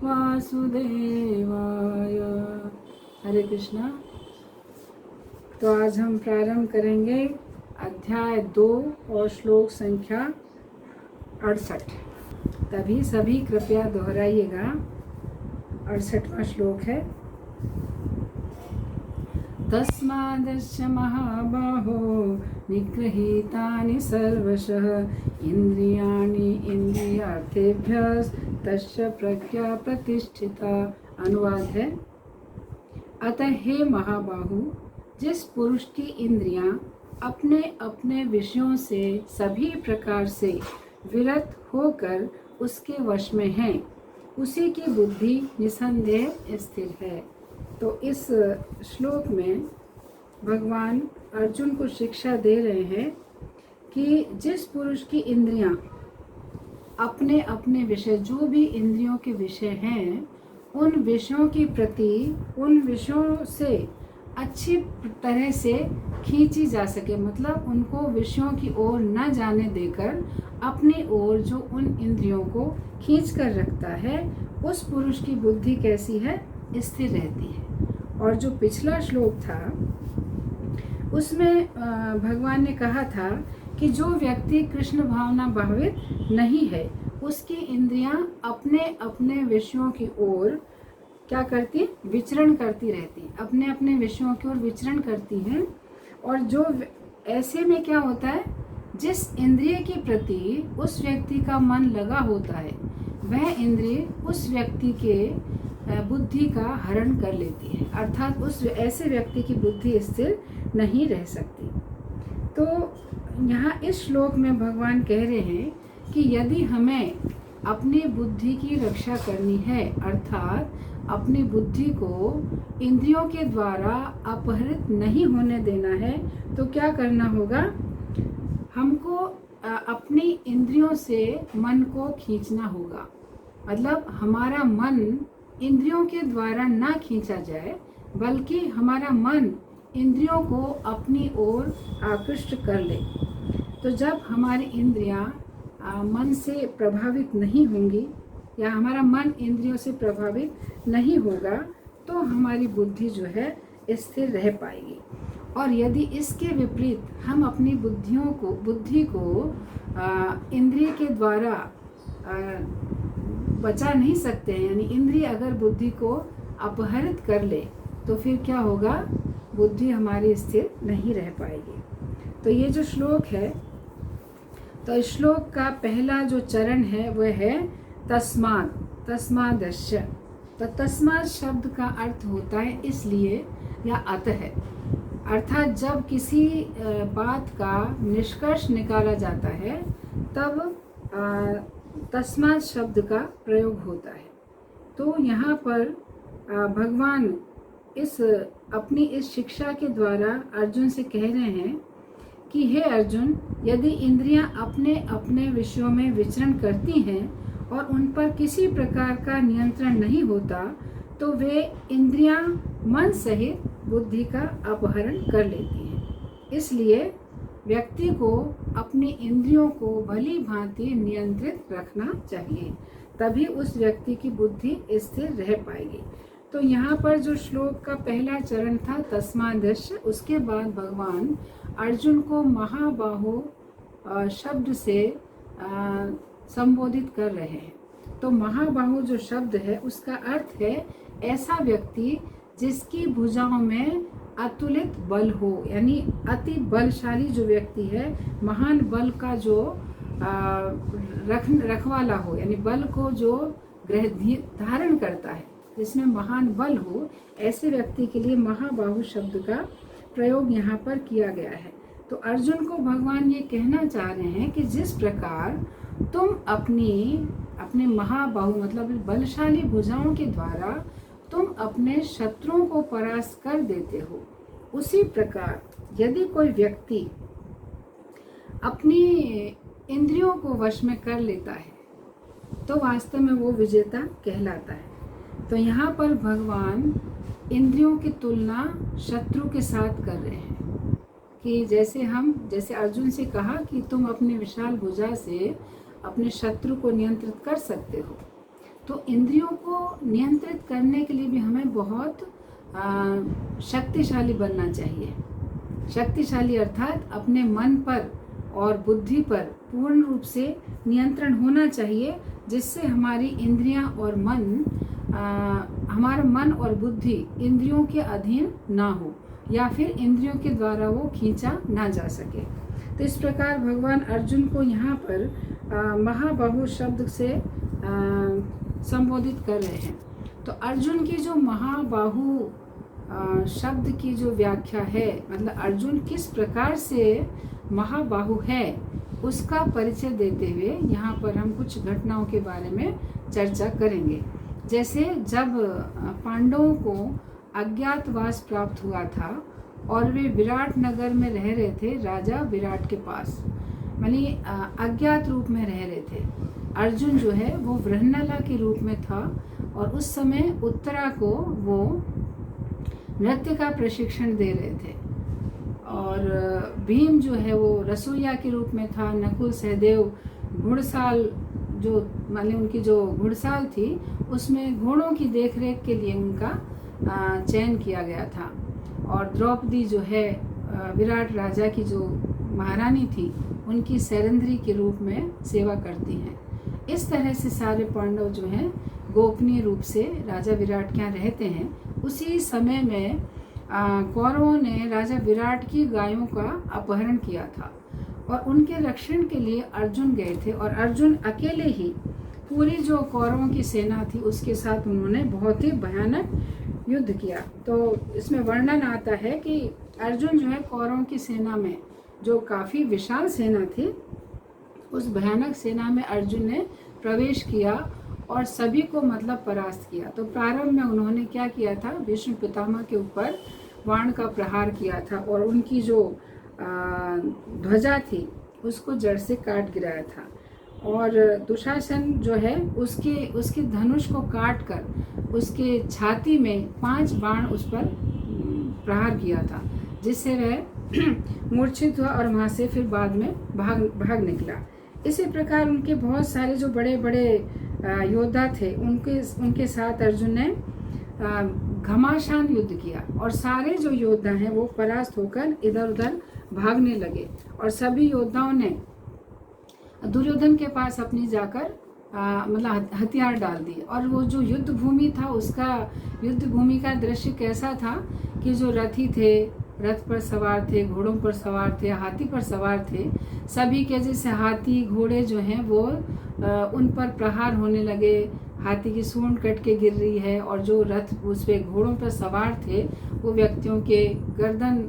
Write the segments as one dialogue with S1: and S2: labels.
S1: वासुदेवाय। हरे कृष्णा। तो आज हम प्रारंभ करेंगे अध्याय 2 और श्लोक संख्या 68। तभी सभी कृपया दोहराइएगा। 68वां श्लोक है, तस्मादस्य महाबाहो निगृहीतानि सर्वशः इंद्रियाणि इंद्रियार्थेभ्यस्तस्य प्रज्ञा प्रतिष्ठिता। अनुवाद है, अतः हे महाबाहु, जिस पुरुष की इंद्रियां अपने अपने विषयों से सभी प्रकार से विरत होकर उसके वश में हैं, उसी की बुद्धि निसंदेह स्थिर है। तो इस श्लोक में भगवान अर्जुन को शिक्षा दे रहे हैं कि जिस पुरुष की इंद्रियां अपने अपने विषय, जो भी इंद्रियों के विषय हैं, उन विषयों के प्रति, उन विषयों से अच्छी तरह से खींची जा सके, मतलब उनको विषयों की ओर न जाने देकर अपनी ओर जो उन इंद्रियों को खींच कर रखता है, उस पुरुष की बुद्धि कैसी है? स्थिर रहती है। और जो पिछला श्लोक था उसमें भगवान ने कहा था कि जो व्यक्ति कृष्ण भावना भावित नहीं है, उसकी इंद्रियां अपने अपने विषयों की ओर क्या करती? विचरण करती रहती, अपने अपने विषयों की ओर विचरण करती हैं। और जो ऐसे में क्या होता है, जिस इंद्रिय के प्रति उस व्यक्ति का मन लगा होता है, वह इंद्रिय उस व्यक्ति के बुद्धि का हरण कर लेती है, अर्थात उस ऐसे व्यक्ति की बुद्धि स्थिर नहीं रह सकती। तो यहाँ इस श्लोक में भगवान कह रहे हैं कि यदि हमें अपनी बुद्धि की रक्षा करनी है, अर्थात अपनी बुद्धि को इंद्रियों के द्वारा अपहरित नहीं होने देना है, तो क्या करना होगा? हमको अपनी इंद्रियों से मन को खींचना होगा। मतलब हमारा मन इंद्रियों के द्वारा ना खींचा जाए, बल्कि हमारा मन इंद्रियों को अपनी ओर आकृष्ट कर ले। तो जब हमारी इंद्रियां मन से प्रभावित नहीं होंगी, या हमारा मन इंद्रियों से प्रभावित नहीं होगा, तो हमारी बुद्धि जो है स्थिर रह पाएगी। और यदि इसके विपरीत हम अपनी बुद्धि को इंद्रिय के द्वारा बचा नहीं सकते हैं, यानी इंद्रिय अगर बुद्धि को अपहरित कर ले, तो फिर क्या होगा? बुद्धि हमारी स्थिर नहीं रह पाएगी। तो ये जो श्लोक है, तो इस श्लोक का पहला जो चरण है वह है तस्मादस्य। तो तस्माद शब्द का अर्थ होता है इसलिए या अतः, अर्थात जब किसी बात का निष्कर्ष निकाला जाता है तब तस्माद शब्द का प्रयोग होता है। तो यहाँ पर भगवान अपनी इस शिक्षा के द्वारा अर्जुन से कह रहे हैं कि हे अर्जुन, यदि इंद्रियां अपने अपने विषयों में विचरण करती हैं और उन पर किसी प्रकार का नियंत्रण नहीं होता, तो वे इंद्रियां मन सहित बुद्धि का अपहरण कर लेती हैं। इसलिए व्यक्ति को अपनी इंद्रियों को भली भांति नियंत्रित रखना चाहिए, तभी उस व्यक्ति की बुद्धि स्थिर रह पाएगी। तो यहाँ पर जो श्लोक का पहला चरण था तस्मादस्य, उसके बाद भगवान अर्जुन को महाबाहो शब्द से संबोधित कर रहे हैं। तो महाबाहु जो शब्द है उसका अर्थ है ऐसा व्यक्ति जिसकी भुजाओं में अतुलित बल हो, यानी अति बलशाली जो व्यक्ति है, महान बल का जो रखवाला हो, यानी बल को जो धारण करता है, जिसमें महान बल हो, ऐसे व्यक्ति के लिए महाबाहु शब्द का प्रयोग यहाँ पर किया गया है। तो अर्जुन को भगवान ये कहना चाह रहे हैं कि जिस प्रकार तुम अपने महाबाहु मतलब बलशाली भुजाओं के द्वारा तुम अपने शत्रुओं को परास्त कर देते हो, उसी प्रकार यदि कोई व्यक्ति अपनी इंद्रियों को वश में कर लेता है, तो वास्तव में वो विजेता कहलाता है। तो यहाँ पर भगवान इंद्रियों की तुलना शत्रु के साथ कर रहे हैं कि जैसे अर्जुन से कहा कि तुम अपनी विशाल भुजा से अपने शत्रु को नियंत्रित कर सकते हो, तो इंद्रियों को नियंत्रित करने के लिए भी हमें बहुत शक्तिशाली बनना चाहिए। शक्तिशाली अर्थात अपने मन पर और बुद्धि पर पूर्ण रूप से नियंत्रण होना चाहिए, जिससे हमारी इंद्रियां और हमारा मन और बुद्धि इंद्रियों के अधीन ना हो या फिर इंद्रियों के द्वारा वो खींचा ना जा सके। तो इस प्रकार भगवान अर्जुन को यहाँ पर महाबाहु शब्द से संबोधित कर रहे हैं। तो अर्जुन की जो महाबाहु शब्द की जो व्याख्या है, मतलब अर्जुन किस प्रकार से महाबाहु है, उसका परिचय देते हुए यहाँ पर हम कुछ घटनाओं के बारे में चर्चा करेंगे। जैसे जब पांडवों को अज्ञातवास प्राप्त हुआ था और वे विराट नगर में रह रहे थे, राजा विराट के पास, मानी अज्ञात रूप में रह रहे थे। अर्जुन जो है वो वृहन्नला के रूप में था और उस समय उत्तरा को वो नृत्य का प्रशिक्षण दे रहे थे, और भीम जो है वो रसोइया के रूप में था। नकुल सहदेव घुड़साल, जो माने उनकी जो घुड़साल थी उसमें घोड़ों की देखरेख के लिए उनका चयन किया गया था। और द्रौपदी जो है विराट राजा की जो महारानी थी, उनकी सैरंध्री के रूप में सेवा करती हैं। इस तरह से सारे पांडव जो हैं गोपनीय रूप से राजा विराट के यहाँ रहते हैं। उसी समय में कौरवों ने राजा विराट की गायों का अपहरण किया था और उनके रक्षण के लिए अर्जुन गए थे, और अर्जुन अकेले ही पूरी जो कौरवों की सेना थी उसके साथ उन्होंने बहुत ही भयानक युद्ध किया। तो इसमें वर्णन आता है कि अर्जुन जो है कौरवों की सेना में, जो काफ़ी विशाल सेना थी, उस भयानक सेना में अर्जुन ने प्रवेश किया और सभी को मतलब परास्त किया। तो प्रारंभ में उन्होंने क्या किया था, भीष्म पितामह के ऊपर बाण का प्रहार किया था और उनकी जो ध्वजा थी उसको जड़ से काट गिराया था। और दुशासन जो है उसके धनुष को काट कर उसके छाती में 5 बाण उस पर प्रहार किया था, जिससे वह मूर्छित हुआ और वहाँ से फिर बाद में भाग निकला। इसी प्रकार उनके बहुत सारे जो बड़े बड़े योद्धा थे, उनके साथ अर्जुन ने घमासान युद्ध किया और सारे जो योद्धा हैं वो परास्त होकर इधर उधर भागने लगे। और सभी योद्धाओं ने दुर्योधन के पास अपनी जाकर मतलब हथियार डाल दिए। और वो जो युद्ध भूमि था, उसका युद्ध भूमि का दृश्य कैसा था कि जो रथी थे, रथ पर सवार थे, घोड़ों पर सवार थे, हाथी पर सवार थे, सभी के जैसे हाथी घोड़े जो हैं वो उन पर प्रहार होने लगे। हाथी की सूंड कट के गिर रही है और जो रथ उस पे घोड़ों पर सवार थे वो व्यक्तियों के गर्दन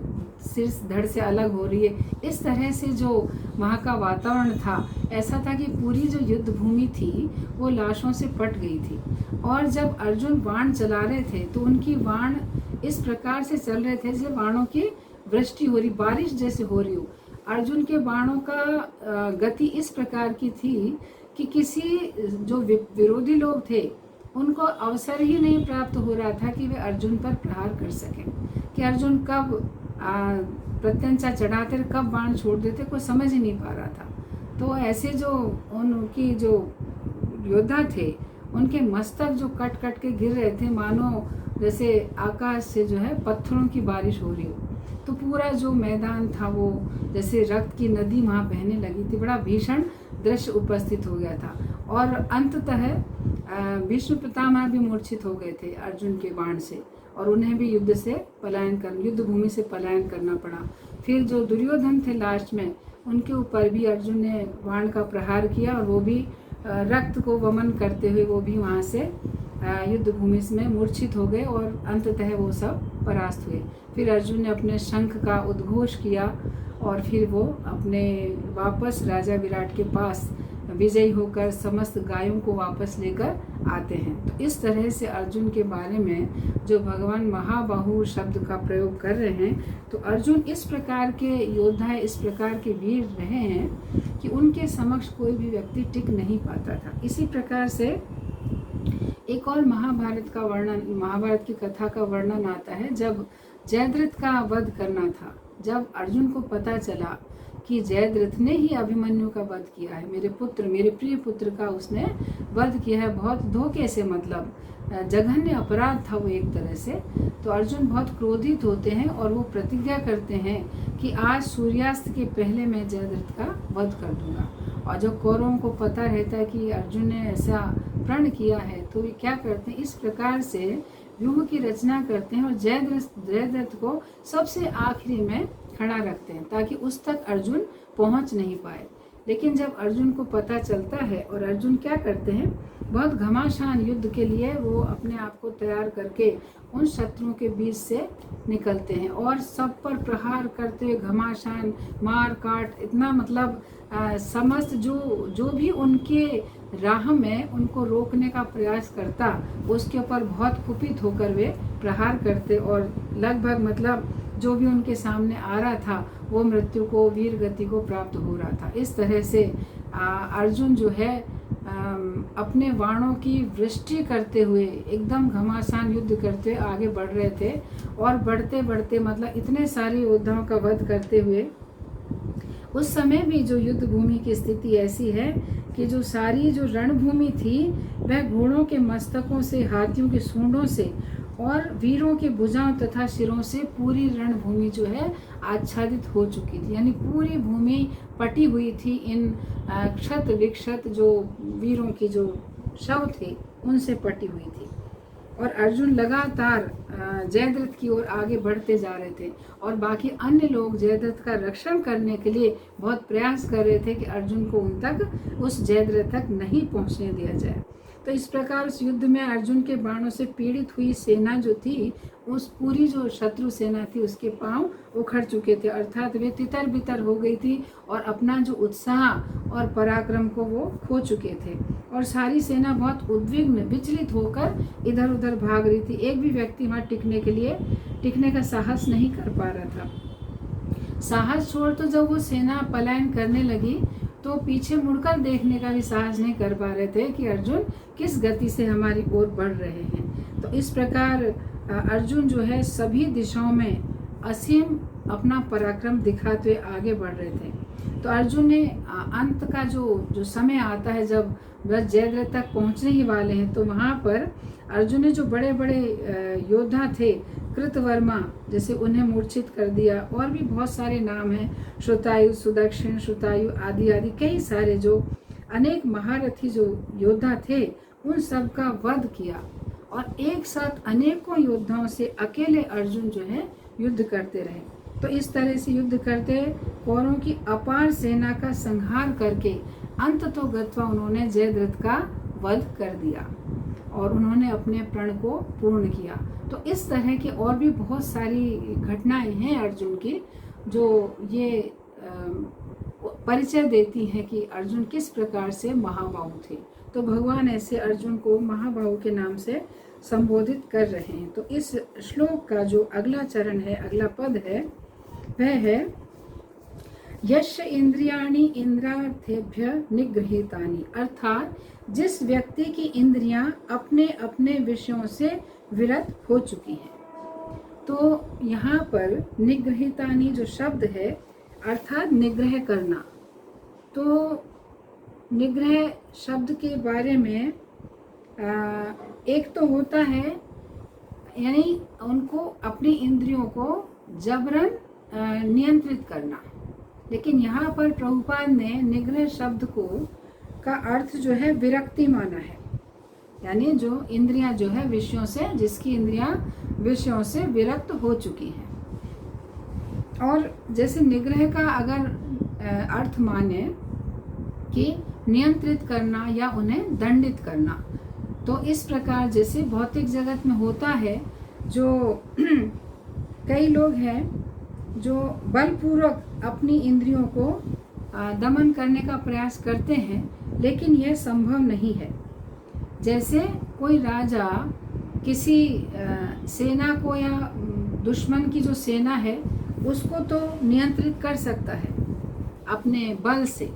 S1: सिर धड़ से अलग हो रही है। इस तरह से जो वहाँ का वातावरण था, ऐसा था कि पूरी जो युद्ध भूमि थी वो लाशों से पट गई थी। और जब अर्जुन बाण चला रहे थे तो उनकी बाण इस प्रकार से चल रहे थे जैसे बाणों की वृष्टि हो रही, बारिश जैसे हो रही हो। अर्जुन के बाणों का गति इस प्रकार की थी कि किसी जो विरोधी लोग थे उनको अवसर ही नहीं प्राप्त हो रहा था कि वे अर्जुन पर प्रहार कर सकें, कि अर्जुन कब प्रत्यंचा चढ़ाते कब बाण छोड़ देते, कोई समझ ही नहीं पा रहा था। तो ऐसे जो उनकी जो योद्धा थे उनके मस्तक जो कट कट के गिर रहे थे, मानो जैसे आकाश से जो है पत्थरों की बारिश हो रही हो। तो पूरा जो मैदान था वो जैसे रक्त की नदी वहाँ बहने लगी थी। बड़ा भीषण दृश्य उपस्थित हो गया था। और अंततः भीष्म पितामह भी मूर्छित हो गए थे अर्जुन के बाण से, और उन्हें भी युद्ध भूमि से पलायन करना पड़ा। फिर जो दुर्योधन थे लास्ट में, उनके ऊपर भी अर्जुन ने बाण का प्रहार किया और वो भी रक्त को वमन करते हुए वो भी वहाँ से युद्ध भूमि में मूर्छित हो गए और अंततः वो सब परास्त हुए। फिर अर्जुन ने अपने शंख का उद्घोष किया और फिर वो अपने वापस राजा विराट के पास विजयी होकर समस्त गायों को वापस लेकर आते हैं। तो इस तरह से अर्जुन के बारे में जो भगवान महाबाहु शब्द का प्रयोग कर रहे हैं, तो अर्जुन इस प्रकार के योद्धा, इस प्रकार के वीर रहे हैं कि उनके समक्ष कोई भी व्यक्ति टिक नहीं पाता था। इसी प्रकार से एक और महाभारत की कथा का वर्णन आता है। जब जयद्रथ का वध करना था, जब अर्जुन को पता चला कि जयद्रथ ने ही अभिमन्यु का वध किया है, मेरे प्रिय पुत्र का उसने वध किया है, बहुत धोखे से, मतलब जघन्य अपराध था वो एक तरह से। तो अर्जुन बहुत क्रोधित होते हैं और वो प्रतिज्ञा करते हैं कि आज सूर्यास्त के पहले मैं जयद्रथ का वध कर दूंगा। और जब कौरवों को पता रहता है कि अर्जुन ने ऐसा प्रण किया है तो ये क्या करते हैं, इस प्रकार से व्यूह की रचना करते हैं और जयद्रथ को सबसे आखिरी में खड़ा रखते हैं ताकि उस तक अर्जुन पहुंच नहीं पाए। लेकिन जब अर्जुन को पता चलता है और अर्जुन क्या करते हैं, बहुत घमासान युद्ध के लिए वो अपने आप को तैयार करके उन शत्रुओं के बीच से निकलते हैं और सब पर प्रहार करते हुए घमासान मार काट, इतना मतलब समस्त जो भी उनके राह में उनको रोकने का प्रयास करता उसके ऊपर बहुत कुपित होकर वे प्रहार करते और लगभग मतलब जो भी उनके सामने आ रहा था वो मृत्यु को, वीर गति को प्राप्त हो रहा था। इस तरह से अर्जुन जो है अपने बाणों की वृष्टि करते हुए एकदम घमासान युद्ध करते हुए आगे बढ़ रहे थे और बढ़ते बढ़ते मतलब इतने सारे योद्धाओं का वध करते हुए उस समय भी जो युद्ध भूमि की स्थिति ऐसी है कि जो सारी जो रणभूमि थी वह घोड़ों के मस्तकों से, हाथियों के सूंडों से और वीरों के भुजाओं तथा सिरों से पूरी रणभूमि जो है आच्छादित हो चुकी थी। यानी पूरी भूमि पटी हुई थी इन क्षत विक्षत जो वीरों की जो शव थे उनसे पटी हुई थी। और अर्जुन लगातार जयद्रथ की ओर आगे बढ़ते जा रहे थे और बाकी अन्य लोग जयद्रथ का रक्षण करने के लिए बहुत प्रयास कर रहे थे कि अर्जुन को उन तक, उस जयद्रथ तक नहीं पहुंचने दिया जाए। तो इस प्रकार उस युद्ध में अर्जुन के बाणों से पीड़ित हुई सेना जो थी, उस पूरी जो शत्रु सेना थी उसके पांव उखड़ चुके थे, अर्थात वे तितर बितर हो गई थी और अपना जो उत्साह और पराक्रम को वो खो चुके थे। और सारी सेना बहुत उद्विग्न, विचलित होकर इधर उधर भाग रही थी। एक भी व्यक्ति वहाँ टिकने का साहस नहीं कर पा रहा था। साहस छोड़ तो जब वो सेना पलायन करने लगी तो पीछे मुड़कर देखने का भी साहस नहीं कर पा रहे थे कि अर्जुन किस गति से हमारी ओर बढ़ रहे हैं। तो इस प्रकार अर्जुन जो है सभी दिशाओं में असीम अपना पराक्रम दिखाते हुए आगे बढ़ रहे थे। तो अर्जुन ने अंत का जो समय आता है जब वह जयद्रथ तक पहुंचने ही वाले हैं, तो वहां पर अर्जुन ने जो बड़े बड़े योद्धा थे, कृतवर्मा जैसे उन्हें मूर्छित कर दिया, और भी बहुत सारे नाम हैं, श्रुतायु, सुदक्षिण, श्रुतायु आदि आदि कई सारे जो अनेक महारथी जो योद्धा थे उन सब का वध किया और एक साथ अनेकों योद्धाओं से अकेले अर्जुन जो है युद्ध करते रहे। तो इस तरह से युद्ध करते कौरवों की अपार सेना का संहार करके अंततोगत्वा उन्होंने जयद्रथ का वध कर दिया और उन्होंने अपने प्रण को पूर्ण किया। तो इस तरह की और भी बहुत सारी घटनाएं हैं अर्जुन की जो ये परिचय देती हैं कि अर्जुन किस प्रकार से महाबाहु थे। तो भगवान ऐसे अर्जुन को महाबाहु के नाम से संबोधित कर रहे हैं। तो इस श्लोक का जो अगला चरण है, अगला पद है, वह है यश इंद्रियाणि इंद्रियार्थेभ्य निगृहीतानि, अर्थात जिस व्यक्ति की इंद्रियां अपने अपने विषयों से विरत हो चुकी हैं। तो यहाँ पर निगृहीतानि जो शब्द है अर्थात निग्रह करना। तो निग्रह शब्द के बारे में एक तो होता है यानी उनको अपनी इंद्रियों को जबरन नियंत्रित करना, लेकिन यहाँ पर प्रभुपाद ने निग्रह शब्द का अर्थ जो है विरक्ति माना है। यानी जो इंद्रियां जो है विषयों से, जिसकी इंद्रियां विषयों से विरक्त हो चुकी हैं। और जैसे निग्रह का अगर अर्थ माने कि नियंत्रित करना या उन्हें दंडित करना, तो इस प्रकार जैसे भौतिक जगत में होता है, जो कई लोग हैं जो बलपूर्वक अपनी इंद्रियों को दमन करने का प्रयास करते हैं, लेकिन यह संभव नहीं है। जैसे कोई राजा किसी सेना को या दुश्मन की जो सेना है उसको तो नियंत्रित कर सकता है अपने बल से,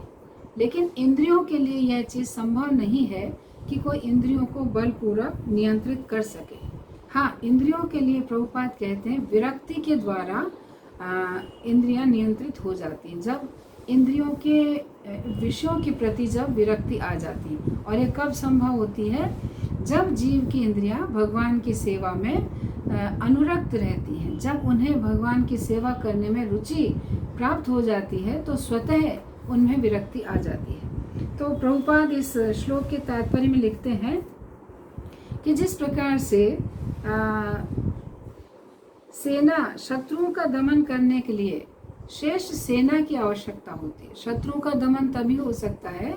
S1: लेकिन इंद्रियों के लिए यह चीज़ संभव नहीं है कि कोई इंद्रियों को बलपूर्वक नियंत्रित कर सके। हाँ, इंद्रियों के लिए प्रभुपाद कहते हैं विरक्ति के द्वारा इंद्रियां नियंत्रित हो जाती हैं। जब इंद्रियों के विषयों के प्रति जब विरक्ति आ जाती है। और ये कब संभव होती है? जब जीव की इंद्रियां भगवान की सेवा में अनुरक्त रहती हैं, जब उन्हें भगवान की सेवा करने में रुचि प्राप्त हो जाती है तो स्वतः उनमें विरक्ति आ जाती है। तो प्रभुपाद इस श्लोक के तात्पर्य में लिखते हैं कि जिस प्रकार से सेना शत्रुओं का दमन करने के लिए श्रेष्ठ सेना की आवश्यकता होती है। शत्रुओं का दमन तभी हो सकता है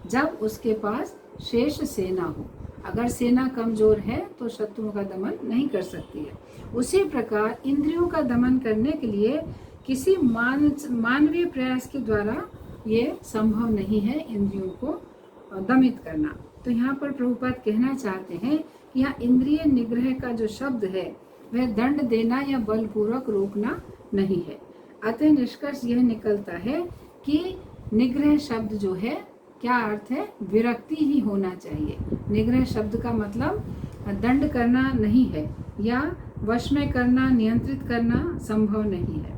S1: जब उसके पास श्रेष्ठ सेना हो। अगर सेना कमजोर है तो शत्रुओं का दमन नहीं कर सकती है। उसी प्रकार इंद्रियों का दमन करने के लिए किसी मानवीय प्रयास के द्वारा ये संभव नहीं है इंद्रियों को दमित करना। तो यहाँ पर प्रभुपाद कहना चाहते हैं कि यहाँ इंद्रिय निग्रह का जो शब्द है वह दंड देना या बलपूर्वक रोकना नहीं है। अतः निष्कर्ष यह निकलता है कि निग्रह शब्द जो है क्या अर्थ है? विरक्ति ही होना चाहिए। निग्रह शब्द का मतलब दंड करना नहीं है या वश में करना, नियंत्रित करना संभव नहीं है।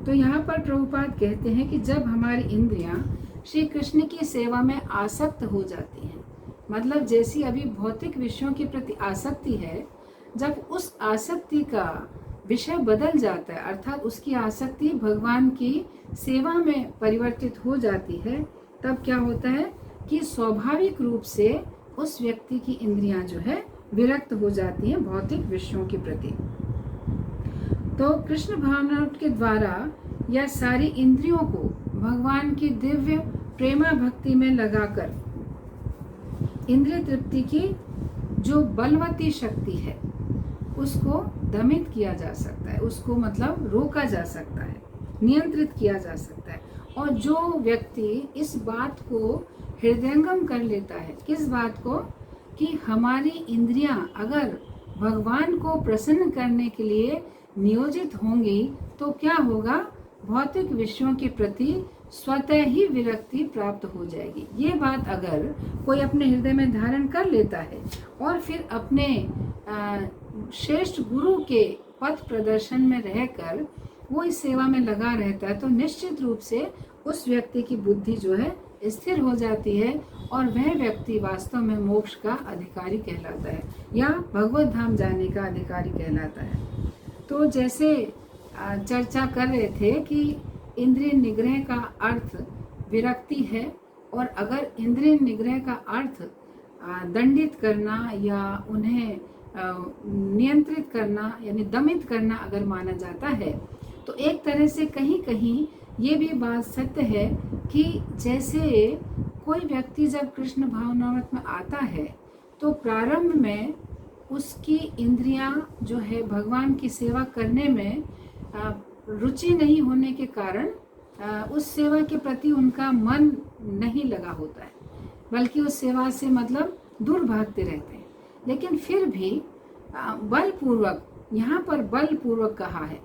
S1: तो यहाँ पर प्रभुपाद कहते हैं कि जब हमारी इंद्रियां श्री कृष्ण की सेवा में आसक्त हो जाती हैं, मतलब जैसी अभी भौतिक विषयों के प्रति आसक्ति है, जब उस आसक्ति का विषय बदल जाता है, अर्थात उसकी आसक्ति भगवान की सेवा में परिवर्तित हो जाती है, तब क्या होता है कि स्वाभाविक रूप से उस व्यक्ति की इंद्रियां जो है विरक्त हो जाती हैं भौतिक विषयों के प्रति। तो कृष्ण भावना के द्वारा यह सारी इंद्रियों को भगवान की दिव्य प्रेमा भक्ति में लगाकर इंद्रिय तृप्ति की जो बलवती शक्ति है उसको दमित किया जा सकता है, उसको मतलब रोका जा सकता है, नियंत्रित किया जा सकता है। और जो व्यक्ति इस बात को हृदयंगम कर लेता है, किस बात को? कि हमारी इंद्रियां अगर भगवान को प्रसन्न करने के लिए नियोजित होंगी तो क्या होगा? भौतिक विषयों के प्रति स्वतः ही विरक्ति प्राप्त हो जाएगी। ये बात अगर कोई अपने हृदय में धारण कर लेता है और फिर अपने श्रेष्ठ गुरु के पथ प्रदर्शन में रहकर वो इस सेवा में लगा रहता है, तो निश्चित रूप से उस व्यक्ति की बुद्धि जो है स्थिर हो जाती है और वह व्यक्ति वास्तव में मोक्ष का अधिकारी कहलाता है या भगवत धाम जाने का अधिकारी कहलाता है। तो जैसे चर्चा कर रहे थे कि इंद्रिय निग्रह का अर्थ विरक्ति है, और अगर इंद्रिय निग्रह का अर्थ दंडित करना या उन्हें नियंत्रित करना यानी दमित करना अगर माना जाता है, तो एक तरह से कहीं कहीं ये भी बात सत्य है कि जैसे कोई व्यक्ति जब कृष्ण भावनामृत में आता है तो प्रारंभ में उसकी इंद्रियां जो है भगवान की सेवा करने में रुचि नहीं होने के कारण उस सेवा के प्रति उनका मन नहीं लगा होता है, बल्कि उस सेवा से मतलब दूर भागते रहते हैं। लेकिन फिर भी बलपूर्वक, यहाँ पर बलपूर्वक कहा है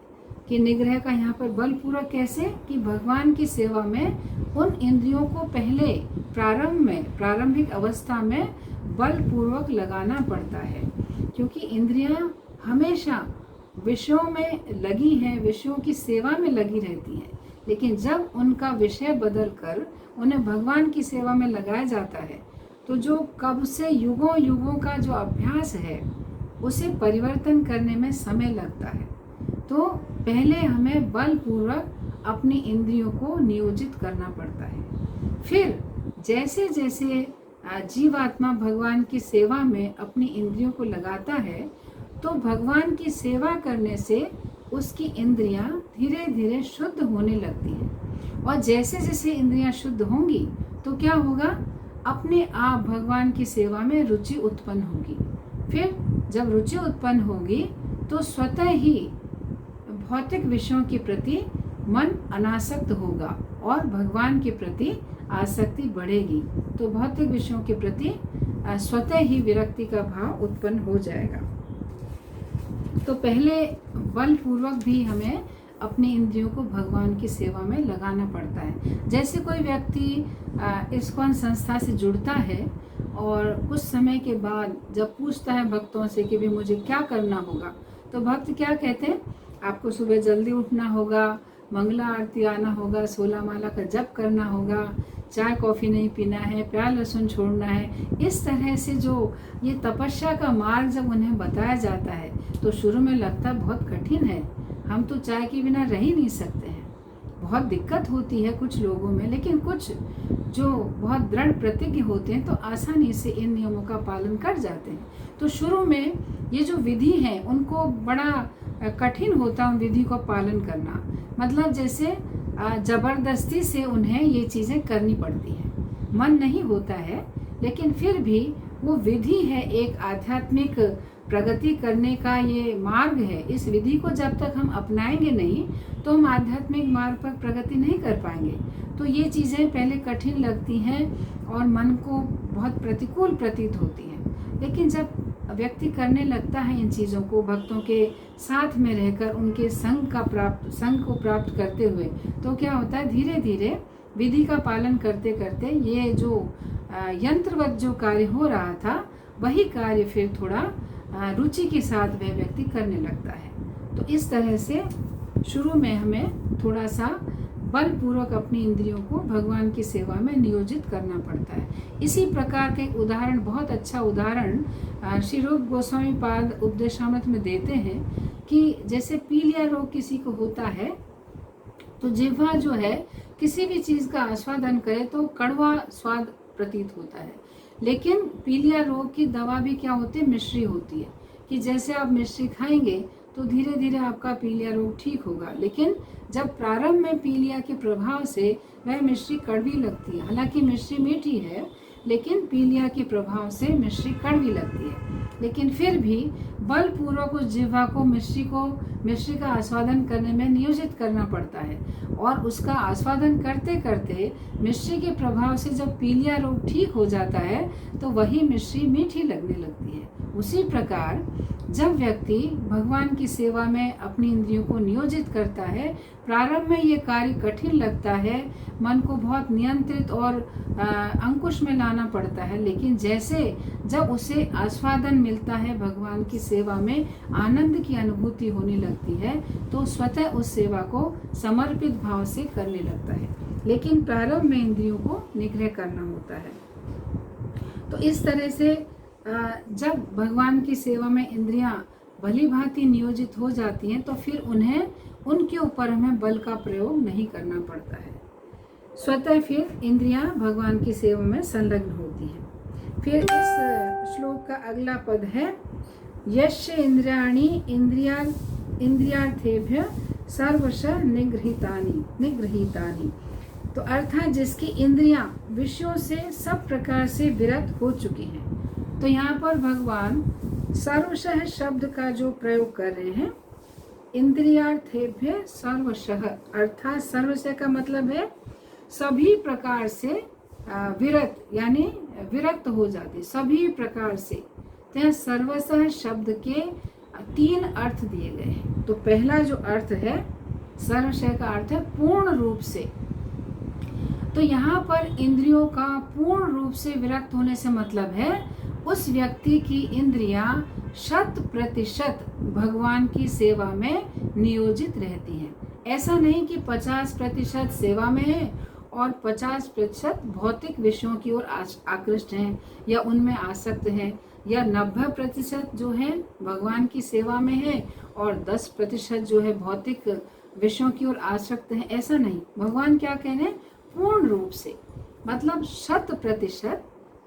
S1: कि निग्रह का यहाँ पर बलपूर्वक कैसे? कि भगवान की सेवा में उन इंद्रियों को पहले प्रारंभिक अवस्था में बलपूर्वक लगाना पड़ता है, क्योंकि इंद्रियां हमेशा विषयों में लगी हैं, विषयों की सेवा में लगी रहती हैं। लेकिन जब उनका विषय बदलकर उन्हें भगवान की सेवा में लगाया जाता है तो जो कब से युगों युगों का जो अभ्यास है उसे परिवर्तन करने में समय लगता है। तो पहले हमें बलपूर्वक अपनी इंद्रियों को नियोजित करना पड़ता है। फिर जैसे जैसे जीवात्मा भगवान की सेवा में अपनी इंद्रियों को लगाता है तो भगवान की सेवा करने से उसकी इंद्रियां धीरे धीरे शुद्ध होने लगती हैं। और जैसे जैसे इंद्रियां शुद्ध होंगी तो क्या होगा? अपने आप भगवान की सेवा में रुचि उत्पन्न होगी। फिर जब रुचि उत्पन्न होगी तो स्वतः ही भौतिक विषयों के प्रति मन अनासक्त होगा और भगवान के प्रति आसक्ति बढ़ेगी। तो भौतिक विषयों के प्रति स्वतः ही विरक्ति का भाव उत्पन्न हो जाएगा। तो पहले बलपूर्वक भी हमें अपनी इंद्रियों को भगवान की सेवा में लगाना पड़ता है। जैसे कोई व्यक्ति इस्कॉन संस्था से जुड़ता है और कुछ समय के बाद जब पूछता है भक्तों से कि भी मुझे क्या करना होगा, तो भक्त क्या कहते हैं? आपको सुबह जल्दी उठना होगा, मंगला आरती आना होगा, 16 माला का जप करना होगा, चाय कॉफ़ी नहीं पीना है, प्याज लहसुन छोड़ना है। इस तरह से जो ये तपस्या का मार्ग जब उन्हें बताया जाता है तो शुरू में लगता बहुत कठिन है, हम तो चाय के बिना रह ही नहीं सकते हैं, बहुत दिक्कत होती है कुछ लोगों में। लेकिन कुछ जो बहुत दृढ़ प्रतिज्ञ होते हैं तो आसानी से इन नियमों का पालन कर जाते हैं। तो शुरू में ये जो विधि है उनको बड़ा कठिन होता है उन विधि को पालन करना, मतलब जैसे ज़बरदस्ती से उन्हें ये चीज़ें करनी पड़ती हैं, मन नहीं होता है, लेकिन फिर भी वो विधि है, एक आध्यात्मिक प्रगति करने का ये मार्ग है। इस विधि को जब तक हम अपनाएंगे नहीं तो हम आध्यात्मिक मार्ग पर प्रगति नहीं कर पाएंगे। तो ये चीज़ें पहले कठिन लगती हैं और मन को बहुत प्रतिकूल प्रतीत होती हैं, लेकिन जब व्यक्ति करने लगता है इन चीज़ों को, भक्तों के साथ में रहकर उनके संग को प्राप्त करते हुए, तो क्या होता है, धीरे धीरे विधि का पालन करते करते ये जो यंत्रवत जो कार्य हो रहा था वही कार्य फिर थोड़ा रुचि के साथ वह व्यक्ति करने लगता है। तो इस तरह से शुरू में हमें थोड़ा सा बलपूर्वक अपनी इंद्रियों को भगवान की सेवा में नियोजित करना पड़ता है। इसी प्रकार के उदाहरण, बहुत अच्छा उदाहरण श्री रूप गोस्वामी पाद उपदेशामृत में देते हैं कि जैसे पीलिया रोग किसी को होता है तो जिह्वा जो है किसी भी चीज़ का आस्वादन करे तो कड़वा स्वाद प्रतीत होता है, लेकिन पीलिया रोग की दवा भी क्या होती है, मिश्री होती है, कि जैसे आप मिश्री खाएंगे तो धीरे धीरे आपका पीलिया रोग ठीक होगा। लेकिन जब प्रारंभ में पीलिया के प्रभाव से वह मिश्री कड़वी लगती है, हालांकि मिश्री मीठी है लेकिन पीलिया के प्रभाव से मिश्री कड़वी लगती है, लेकिन फिर भी बलपूर्वक उस जिह्वा को मिश्री का आस्वादन करने में नियोजित करना पड़ता है, और उसका आस्वादन करते करते मिश्री के प्रभाव से जब पीलिया रोग ठीक हो जाता है तो वही मिश्री मीठी लगने लगती है। उसी प्रकार जब व्यक्ति भगवान की सेवा में अपनी इंद्रियों को नियोजित करता है, प्रारंभ में ये कार्य कठिन लगता है, मन को बहुत नियंत्रित और अंकुश में लाना पड़ता है, लेकिन जैसे जब उसे आस्वादन मिलता है, भगवान की सेवा में आनंद की अनुभूति होने लगती है, तो स्वतः उस सेवा को समर्पित भाव से करने लगता है। लेकिन प्रारंभ में इंद्रियों को निग्रह करना होता है। तो इस तरह से जब भगवान की सेवा में इंद्रियां भली भांति नियोजित हो जाती हैं तो फिर उनके ऊपर हमें बल का प्रयोग नहीं करना पड़ता है, स्वतः फिर इंद्रियां भगवान की सेवा में संलग्न होती हैं। फिर इस श्लोक का अगला पद है, यस्य इंद्रियाणि इंद्रियार्थेभ्य सर्वशः निगृहीतानि। तो अर्थात जिसकी इंद्रियां विषयों से सब प्रकार से विरत हो चुकी हैं। तो यहाँ पर भगवान सर्वशः शब्द का जो प्रयोग कर रहे हैं, इंद्रियार्थेभ्य सर्वशः, अर्थात सर्वशः का मतलब है सभी प्रकार से विरत, यानी विरक्त हो जाते सभी प्रकार से। तो यहाँ सर्वशः शब्द के 3 अर्थ दिए गए हैं। तो पहला जो अर्थ है सर्वशः का अर्थ है पूर्ण रूप से। तो यहाँ पर इंद्रियों का पूर्ण रूप से विरक्त होने से मतलब है उस व्यक्ति की इंद्रियां 100% भगवान की सेवा में नियोजित रहती हैं। ऐसा नहीं कि 50% सेवा में है और 50% भौतिक विषयों की ओर आकृष्ट हैं या उनमें आसक्त हैं, या 90% जो है भगवान की सेवा में है और 10% जो है भौतिक विषयों की ओर आसक्त हैं। ऐसा नहीं, भगवान क्या कह रहे हैं, पूर्ण रूप से, मतलब 100%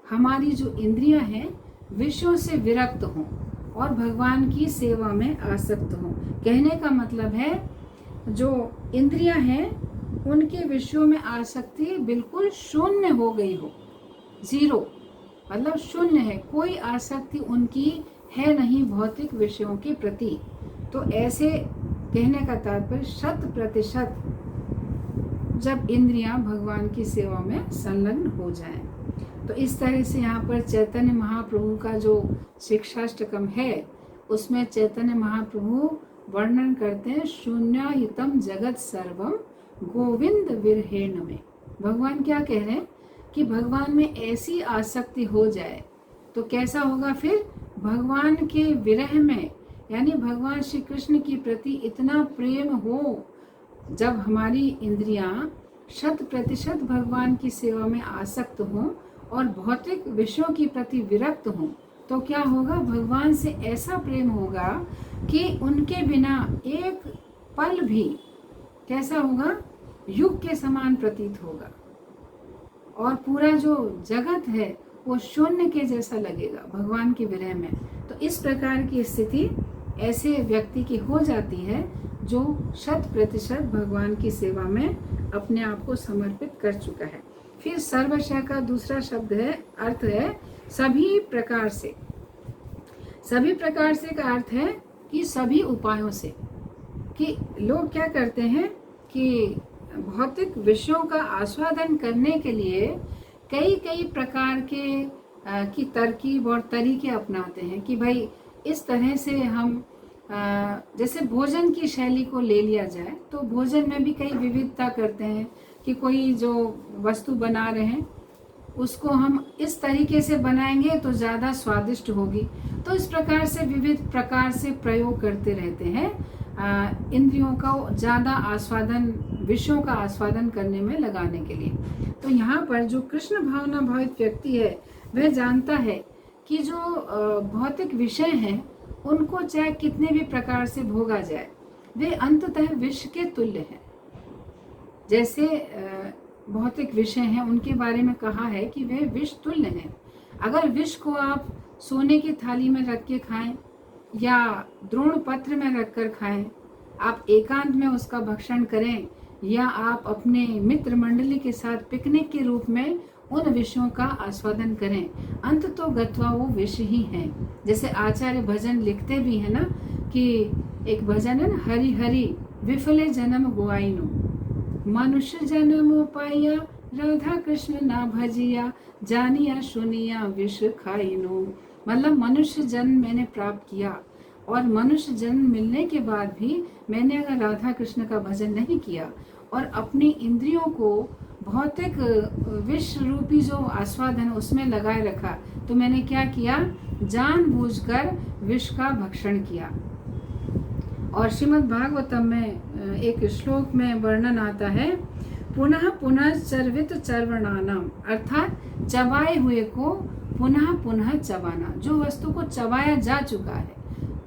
S1: हमारी जो इंद्रियां हैं विषयों से विरक्त हों और भगवान की सेवा में आसक्त हों। कहने का मतलब है जो इंद्रियां हैं उनके विषयों में आसक्ति बिल्कुल शून्य हो गई हो, 0, मतलब शून्य है, कोई आसक्ति उनकी है नहीं भौतिक विषयों के प्रति। तो ऐसे कहने का तात्पर्य 100% जब इंद्रियां भगवान की सेवा में संलग्न हो जाएं। तो इस तरह से यहाँ पर चैतन्य महाप्रभु का जो शिक्षाष्टकम है उसमें चैतन्य महाप्रभु वर्णन करते हैं, शून्यहितम जगत सर्वम गोविंद विरहेण में। भगवान क्या कह रहे हैं कि भगवान में ऐसी आसक्ति हो जाए तो कैसा होगा, फिर भगवान के विरह में, यानी भगवान श्री कृष्ण के प्रति इतना प्रेम हो जब हमारी इंद्रियां 100% भगवान की सेवा में आसक्त हों और भौतिक विषयों के प्रति विरक्त हों, तो क्या होगा? भगवान से ऐसा प्रेम होगा कि उनके बिना एक पल भी कैसा होगा? युग के समान प्रतीत होगा, और पूरा जो जगत है वो शून्य के जैसा लगेगा भगवान के विरह में। तो इस प्रकार की स्थिति ऐसे व्यक्ति की हो जाती है जो 100% भगवान की सेवा में अपने आप को समर्पित कर चुका है। फिर सर्वशः का दूसरा शब्द है, अर्थ है सभी प्रकार से। सभी प्रकार से का अर्थ है कि सभी उपायों से। कि लोग क्या करते हैं कि भौतिक विषयों का आस्वादन करने के लिए कई कई प्रकार के की तरकीब और तरीके अपनाते हैं कि भाई इस तरह से हम जैसे भोजन की शैली को ले लिया जाए तो भोजन में भी कई विविधता करते हैं कि कोई जो वस्तु बना रहे हैं उसको हम इस तरीके से बनाएंगे तो ज़्यादा स्वादिष्ट होगी। तो इस प्रकार से विविध प्रकार से प्रयोग करते रहते हैं इंद्रियों का ज़्यादा आस्वादन, विषयों का आस्वादन करने में लगाने के लिए। तो यहाँ पर जो कृष्ण भावना भावित व्यक्ति है वह जानता है कि जो भौतिक विषय हैं उनको चाहे कितने भी प्रकार से भोगा जाए वे अंततः विष के तुल्य हैं। जैसे भौतिक विषय हैं उनके बारे में कहा है कि वे विष तुल्य हैं। अगर विष को आप सोने की थाली में रख के खाएं या द्रोण पत्र में रख कर खाएं, आप एकांत में उसका भक्षण करें या आप अपने मित्र मंडली के साथ पिकनिक के रूप में उन विषयों का आस्वादन करें, अंत तो गत्वा वो विष ही हैं। जैसे आचार्य भजन लिखते भी है ना कि एक भजन है ना, हरि हरि विफले जन्म गुआइनो, मनुष्य जन्म पाया राधा कृष्ण ना भजिया, जानिया सुनिया विष खाइनो। मतलब मनुष्य जन्म मैंने प्राप्त किया और मनुष्य जन्म मिलने के बाद भी मैंने अगर राधा कृष्ण का भजन नहीं किया और अपनी इंद्रियों को भौतिक विष रूपी जो आस्वादन है उसमें लगाए रखा, तो मैंने क्या किया? जानबूझकर विष का भक्षण किया। और श्रीमद् भागवतम में एक श्लोक में वर्णन आता है, पुनः पुनः चर्वित चर्वणानाम, अर्थात चबाए हुए को पुनः पुनः चबाना। जो वस्तु को चबाया जा चुका है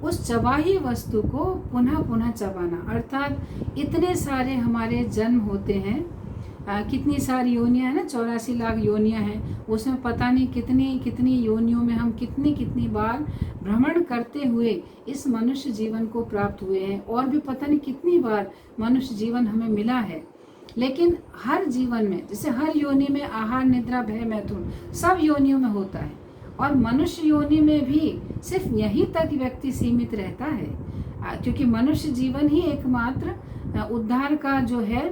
S1: उस चबाही वस्तु को पुनः पुनः चबाना, अर्थात इतने सारे हमारे जन्म होते हैं, कितनी सारी योनियां हैं ना, 84 लाख योनियां हैं, उसमें पता नहीं कितनी कितनी योनियों में हम कितनी कितनी बार भ्रमण करते हुए इस मनुष्य जीवन को प्राप्त हुए हैं, और भी पता नहीं कितनी बार मनुष्य जीवन हमें मिला है। लेकिन हर जीवन में, जैसे हर योनि में आहार निद्रा भय मैथुन सब योनियों में होता है, और मनुष्य योनि में भी सिर्फ यहीं तक व्यक्ति सीमित रहता है, क्योंकि मनुष्य जीवन ही एकमात्र उद्धार का जो है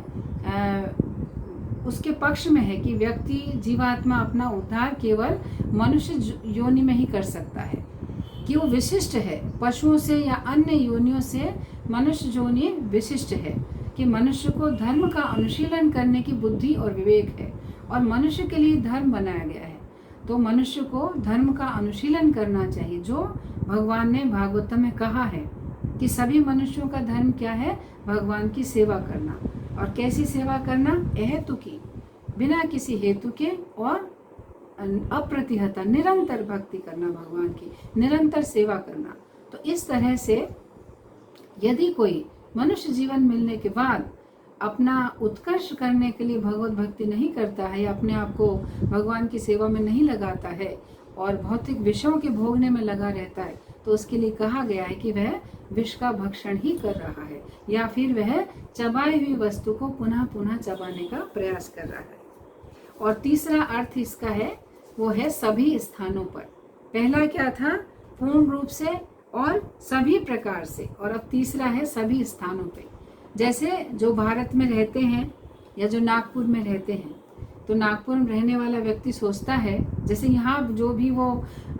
S1: उसके पक्ष में है कि व्यक्ति जीवात्मा अपना उद्धार केवल मनुष्य योनि में ही कर सकता है, कि वो विशिष्ट है पशुओं से या अन्य योनियों से। मनुष्य योनि विशिष्ट है कि मनुष्य को धर्म का अनुशीलन करने की बुद्धि और विवेक है, और मनुष्य के लिए धर्म बनाया गया है। तो मनुष्य को धर्म का अनुशीलन करना चाहिए, जो भगवान ने भागवतम में कहा है कि सभी मनुष्यों का धर्म क्या है? भगवान की सेवा करना। और कैसी सेवा करना? अहेतु की, बिना किसी हेतु के, और अप्रतिहता निरंतर भक्ति करना, भगवान की निरंतर सेवा करना। तो इस तरह से यदि कोई मनुष्य जीवन मिलने के बाद अपना उत्कर्ष करने के लिए भगवत भक्ति नहीं करता है या अपने आप को भगवान की सेवा में नहीं लगाता है और भौतिक विषयों के भोगने में लगा रहता है, तो उसके लिए कहा गया है कि वह विष का भक्षण ही कर रहा है, या फिर वह चबाई हुई वस्तु को पुनः पुनः चबाने का प्रयास कर रहा है। और तीसरा अर्थ इसका है, वो है सभी स्थानों पर। पहला क्या था? पूर्ण रूप से और सभी प्रकार से, और अब तीसरा है सभी स्थानों पे। जैसे जो भारत में रहते हैं या जो नागपुर में रहते हैं, तो नागपुर में रहने वाला व्यक्ति सोचता है, जैसे यहाँ जो भी वो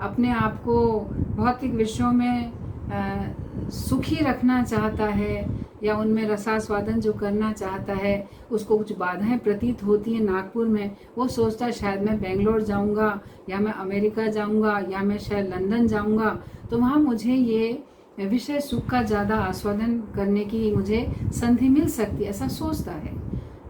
S1: अपने आप को भौतिक विषयों में सुखी रखना चाहता है या उनमें रसास्वादन जो करना चाहता है, उसको कुछ बाधाएं प्रतीत होती हैं नागपुर में, वो सोचता है शायद मैं बेंगलोर जाऊंगा या मैं अमेरिका जाऊंगा या मैं शायद लंदन जाऊंगा, तो वहाँ मुझे ये विषय सुख का ज़्यादा आस्वादन करने की मुझे संधि मिल सकती है, ऐसा सोचता है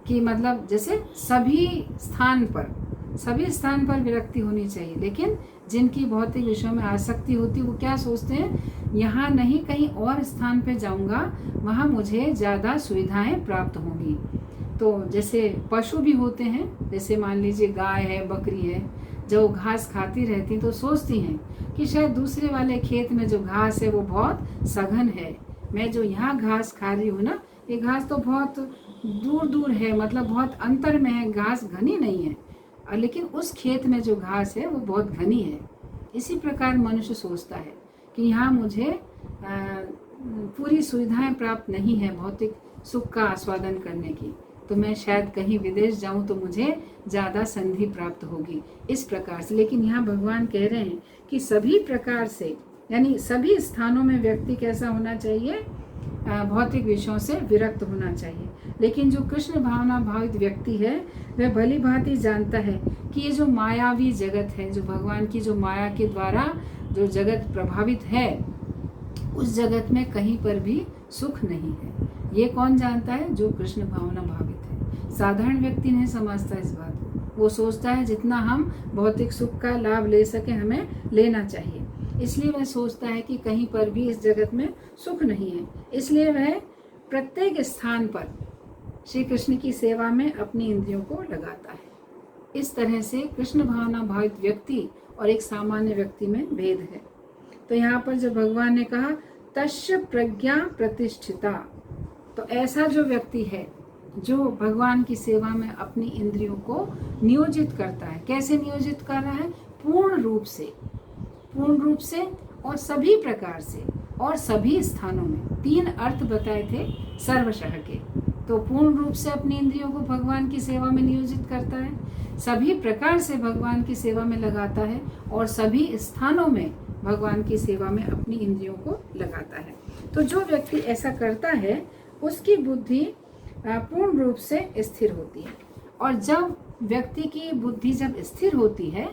S1: कि मतलब जैसे सभी स्थान पर विरक्ति होनी चाहिए। लेकिन जिनकी भौतिक विषयों में आसक्ति होती है वो क्या सोचते हैं, यहाँ नहीं कहीं और स्थान पे जाऊँगा, वहाँ मुझे ज़्यादा सुविधाएं प्राप्त होंगी। तो जैसे पशु भी होते हैं, जैसे मान लीजिए गाय है, बकरी है, जब वो घास खाती रहती तो सोचती हैं कि शायद दूसरे वाले खेत में जो घास है वो बहुत सघन है, मैं जो यहाँ घास खा रही हूँ ना, ये घास तो बहुत दूर दूर है, मतलब बहुत अंतर में है, घास घनी नहीं है, लेकिन उस खेत में जो घास है वो बहुत घनी है। इसी प्रकार मनुष्य सोचता है कि यहाँ मुझे पूरी सुविधाएं प्राप्त नहीं है भौतिक सुख का आस्वादन करने की, तो मैं शायद कहीं विदेश जाऊं तो मुझे ज़्यादा संधि प्राप्त होगी, इस प्रकार से। लेकिन यहाँ भगवान कह रहे हैं कि सभी प्रकार से, यानी सभी स्थानों में व्यक्ति कैसा होना चाहिए, भौतिक विषयों से विरक्त होना चाहिए। लेकिन जो कृष्ण भावना भावित व्यक्ति है वह भली भांति जानता है कि ये जो मायावी जगत है, जो भगवान की जो माया के द्वारा जो जगत प्रभावित है, उस जगत में कहीं पर भी सुख नहीं है। ये कौन जानता है, जो कृष्ण भावना भावित है। साधारण व्यक्ति नहीं समझता इस बात को, वो सोचता है जितना हम भौतिक सुख का लाभ ले सके हमें लेना चाहिए, इसलिए वह सोचता है कि कहीं पर भी इस जगत में सुख नहीं है। इसलिए वह प्रत्येक स्थान पर श्री कृष्ण की सेवा में अपनी इंद्रियों को लगाता है। इस तरह से कृष्ण भावना भावित व्यक्ति और एक सामान्य व्यक्ति में भेद है। तो यहाँ पर जो भगवान ने कहा तस्य प्रज्ञा प्रतिष्ठिता, तो ऐसा जो व्यक्ति है जो भगवान की सेवा में अपनी इंद्रियों को नियोजित करता है। कैसे नियोजित कर रहा है, पूर्ण रूप से और सभी प्रकार से और सभी स्थानों में। 3 अर्थ बताए थे सर्वशः के। तो पूर्ण रूप से अपनी इंद्रियों को भगवान की सेवा में नियोजित करता है, सभी प्रकार से भगवान की सेवा में लगाता है और सभी स्थानों में भगवान की सेवा में अपनी इंद्रियों को लगाता है। तो जो व्यक्ति ऐसा करता है उसकी बुद्धि पूर्ण रूप से स्थिर होती है। और जब व्यक्ति की बुद्धि जब स्थिर होती है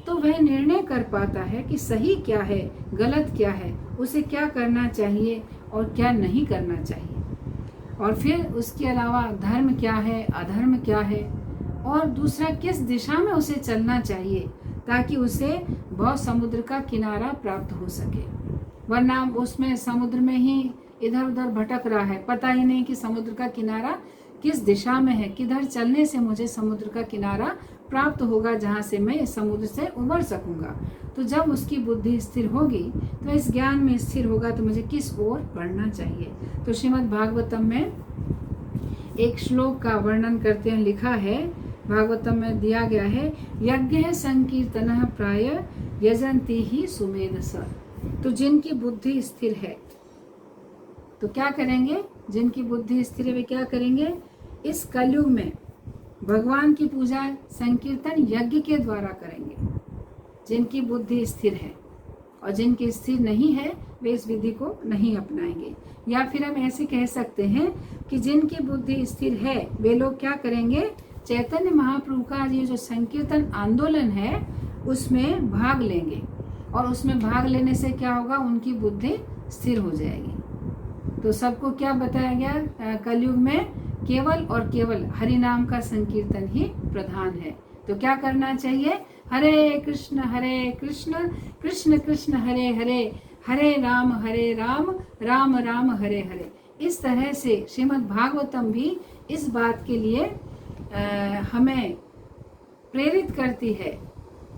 S1: तो वह निर्णय कर पाता है कि सही क्या है, गलत क्या है, उसे क्या करना चाहिए और क्या नहीं करना चाहिए, और फिर उसके अलावा धर्म क्या है, अधर्म क्या है, और दूसरा किस दिशा में उसे चलना चाहिए ताकि उसे भव समुद्र का किनारा प्राप्त हो सके। वरना उसमें समुद्र में ही इधर उधर भटक रहा है, पता ही नहीं कि समुद्र का किनारा किस दिशा में है, किधर चलने से मुझे समुद्र का किनारा प्राप्त होगा जहाँ से मैं इस समुद्र से उबर सकूंगा। तो जब उसकी बुद्धि स्थिर होगी तो इस ज्ञान में स्थिर होगा तो मुझे किस ओर बढ़ना चाहिए। तो श्रीमद् भागवतम में एक श्लोक का वर्णन करते हैं, लिखा है भागवतम में दिया गया है, यज्ञ संकीर्तन प्राय यजंती ही सुमेधस। तो जिनकी बुद्धि स्थिर है तो क्या करेंगे, जिनकी बुद्धि स्थिर है वे क्या करेंगे, इस कलयुग में भगवान की पूजा संकीर्तन यज्ञ के द्वारा करेंगे। जिनकी बुद्धि स्थिर है, और जिनकी स्थिर नहीं है वे इस विधि को नहीं अपनाएंगे। या फिर हम ऐसे कह सकते हैं कि जिनकी बुद्धि स्थिर है वे लोग क्या करेंगे, चैतन्य महाप्रभु का ये जो संकीर्तन आंदोलन है उसमें भाग लेंगे, और उसमें भाग लेने से क्या होगा, उनकी बुद्धि स्थिर हो जाएगी। तो सबको क्या बताया गया, कलयुग में केवल और केवल हरि नाम का संकीर्तन ही प्रधान है। तो क्या करना चाहिए, हरे कृष्ण कृष्ण कृष्ण हरे हरे, हरे राम राम राम हरे हरे। इस तरह से श्रीमद् भागवतम भी इस बात के लिए हमें प्रेरित करती है।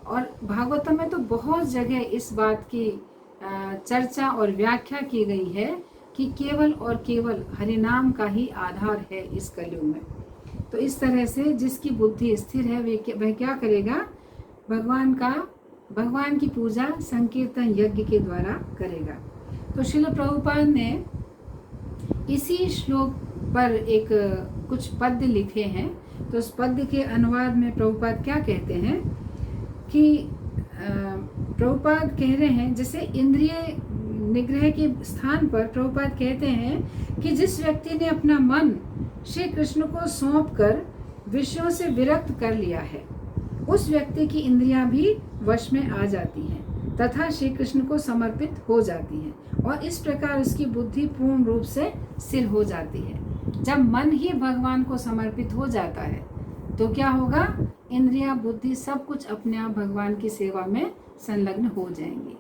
S1: और भागवतम में तो बहुत जगह इस बात की चर्चा और व्याख्या की गई है कि केवल और केवल हरिनाम का ही आधार है इस कलयुग में। तो इस तरह से जिसकी बुद्धि स्थिर है वह क्या करेगा, भगवान की पूजा संकीर्तन यज्ञ के द्वारा करेगा। तो श्रील प्रभुपाद ने इसी श्लोक पर एक कुछ पद्य लिखे हैं। तो उस पद्य के अनुवाद में प्रभुपाद क्या कहते हैं कि प्रभुपाद कह रहे हैं, जैसे इंद्रिय निग्रह के स्थान पर प्रभुपाद कहते हैं कि जिस व्यक्ति ने अपना मन श्री कृष्ण को सौंपकर विषयों से विरक्त कर लिया है उस व्यक्ति की इंद्रियां भी वश में आ जाती हैं। तथा श्री कृष्ण को समर्पित हो जाती है और इस प्रकार उसकी बुद्धि पूर्ण रूप से स्थिर हो जाती है। जब मन ही भगवान को समर्पित हो जाता है तो क्या होगा, इंद्रियां, बुद्धि सब कुछ अपने आप भगवान की सेवा में संलग्न हो जाएंगी।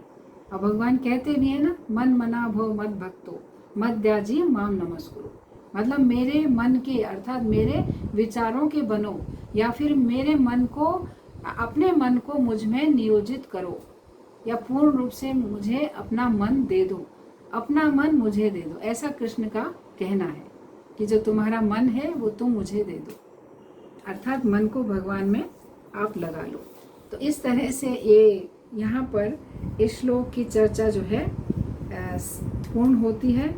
S1: और भगवान कहते भी है ना, मन मना भव मद भक्तो मद त्याजी माम नमस्कुरु। मतलब मेरे मन के अर्थात मेरे विचारों के बनो, या फिर मेरे मन को, अपने मन को मुझ में नियोजित करो, या पूर्ण रूप से मुझे अपना मन दे दो, अपना मन मुझे दे दो। ऐसा कृष्ण का कहना है कि जो तुम्हारा मन है वो तुम मुझे दे दो, अर्थात मन को भगवान में आप लगा लो। तो इस तरह से ये यहाँ पर इस श्लोक की चर्चा जो है पूर्ण होती है।